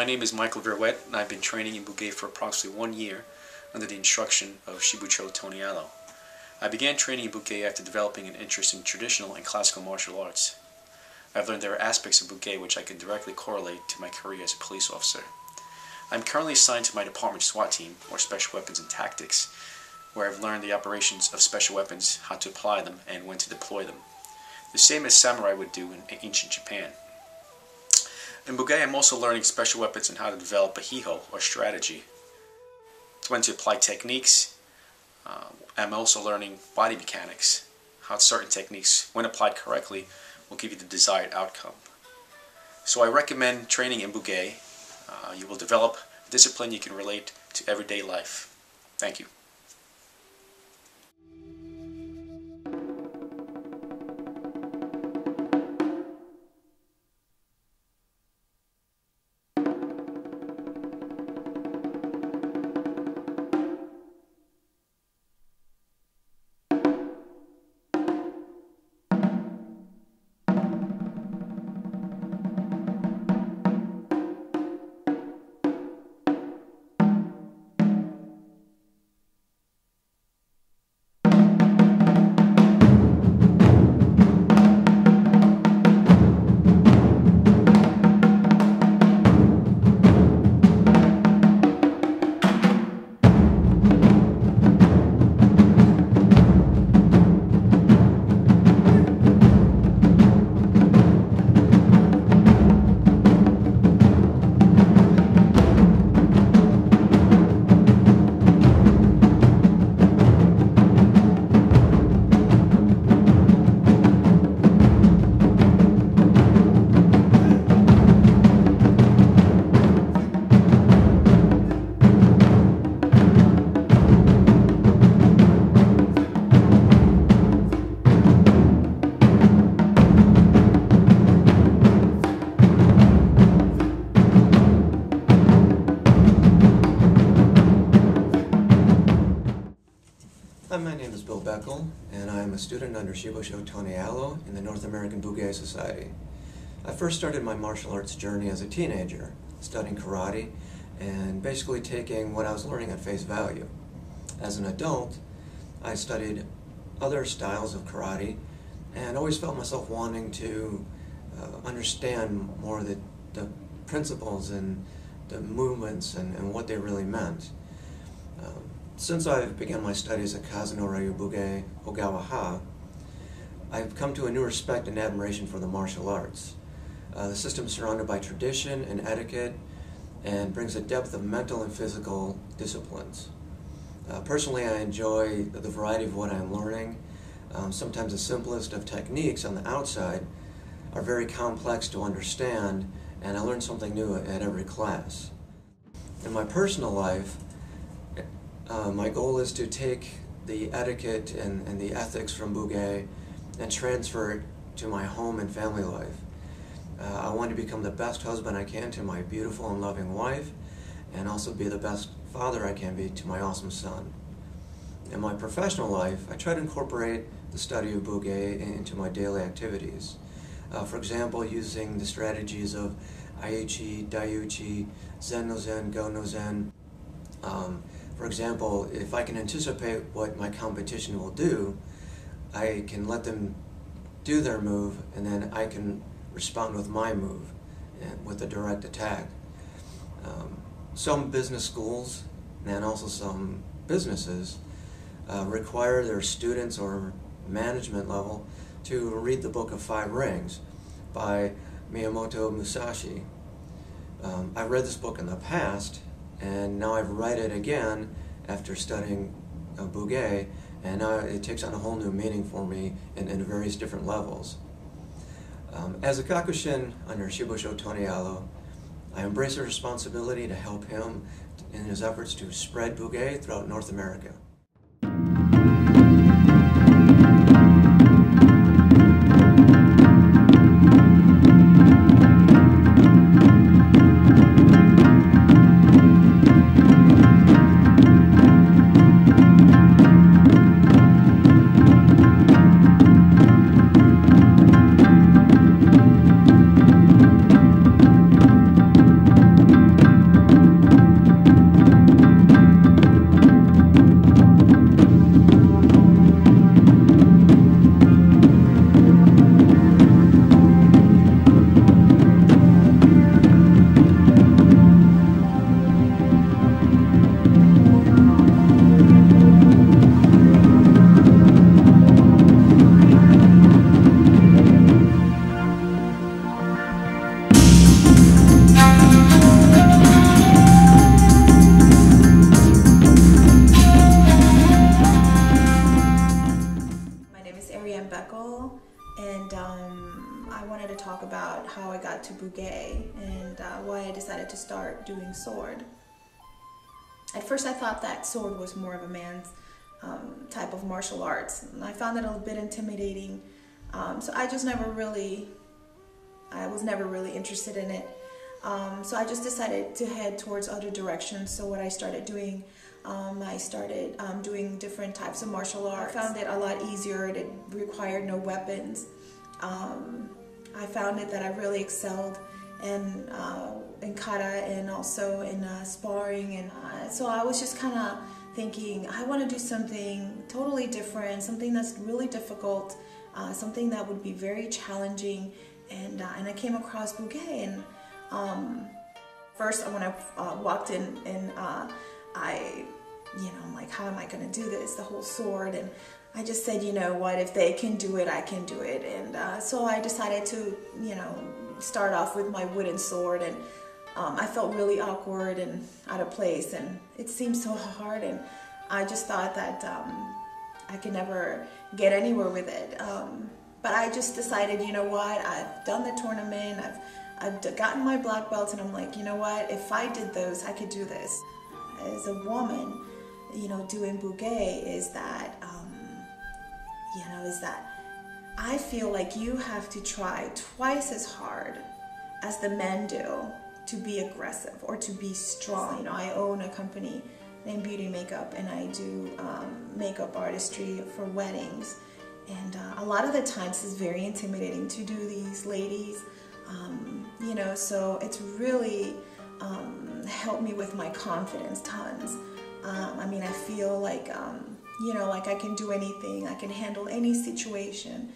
name is Michael Verwet, and I've been training in Bugei for approximately 1 year under the instruction of Shibucho Tonialo. I began training in Bugei after developing an interest in traditional and classical martial arts. I've learned there are aspects of Bugei which I can directly correlate to my career as a police officer. I'm currently assigned to my department SWAT team, or Special Weapons and Tactics, where I've learned the operations of special weapons, how to apply them, and when to deploy them. The same as samurai would do in ancient Japan. In Bugei, I'm also learning special weapons and how to develop a hiho, or strategy. It's when to apply techniques. I'm also learning body mechanics, how certain techniques, when applied correctly, will give you the desired outcome. So I recommend training in Bugei. You will develop a discipline you can relate to everyday life. Thank you. My name is Bill Beckel, and I am a student under Shibucho Tonialo in the North American Bugei Society. I first started my martial arts journey as a teenager, studying karate and basically taking what I was learning at face value. As an adult, I studied other styles of karate and always felt myself wanting to understand more the principles and the movements and what they really meant. Since I began my studies at Kaze no Ryu Bugei, Ogawa, I've come to a new respect and admiration for the martial arts. The system is surrounded by tradition and etiquette and brings a depth of mental and physical disciplines. Personally, I enjoy the variety of what I'm learning. Sometimes the simplest of techniques on the outside are very complex to understand, and I learn something new at every class. In my personal life, my goal is to take the etiquette and the ethics from Bugei and transfer it to my home and family life. I want to become the best husband I can to my beautiful and loving wife, and also be the best father I can be to my awesome son. In my professional life, I try to incorporate the study of Bugei into my daily activities. For example, using the strategies of Aichi, Daihyousha, Zen no Zen, Go no Zen. For example, if I can anticipate what my competition will do, I can let them do their move, and then I can respond with my move, and with a direct attack. Some business schools, and also some businesses, require their students or management level to read the Book of Five Rings by Miyamoto Musashi. I've read this book in the past, and now I've read it again after studying Bugei, and now it takes on a whole new meaning for me in various different levels. As a Gakushin under Shibucho Tonialo, I embrace the responsibility to help him in his efforts to spread Bugei throughout North America. am Beckel, and I wanted to talk about how I got to Bugei and why I decided to start doing sword. At first I thought that sword was more of a man's type of martial arts, and I found it a bit intimidating, so I was never really interested in it. So I just decided to head towards other directions. So what I started doing, doing different types of martial arts. I found it a lot easier. It required no weapons. I found it that I really excelled in kata and also in sparring, and so I was just kind of thinking, I want to do something totally different, something that's really difficult, something that would be very challenging, and I came across Bugei, and first when I walked in, and I'm like, how am I going to do this, the whole sword? And I just said, you know what, if they can do it, I can do it. And so I decided to, start off with my wooden sword, and I felt really awkward and out of place, and it seemed so hard, and I just thought that I could never get anywhere with it. But I just decided, you know what, I've done the tournament, I've gotten my black belts, and I'm like, you know what, if I did those, I could do this. As a woman, doing Bugei is that, I feel like you have to try twice as hard as the men do to be aggressive or to be strong. I own a company named Beauty Makeup, and I do makeup artistry for weddings. And a lot of the times it's very intimidating to do these ladies, so it's really helped me with my confidence tons. I feel like, like I can do anything, I can handle any situation.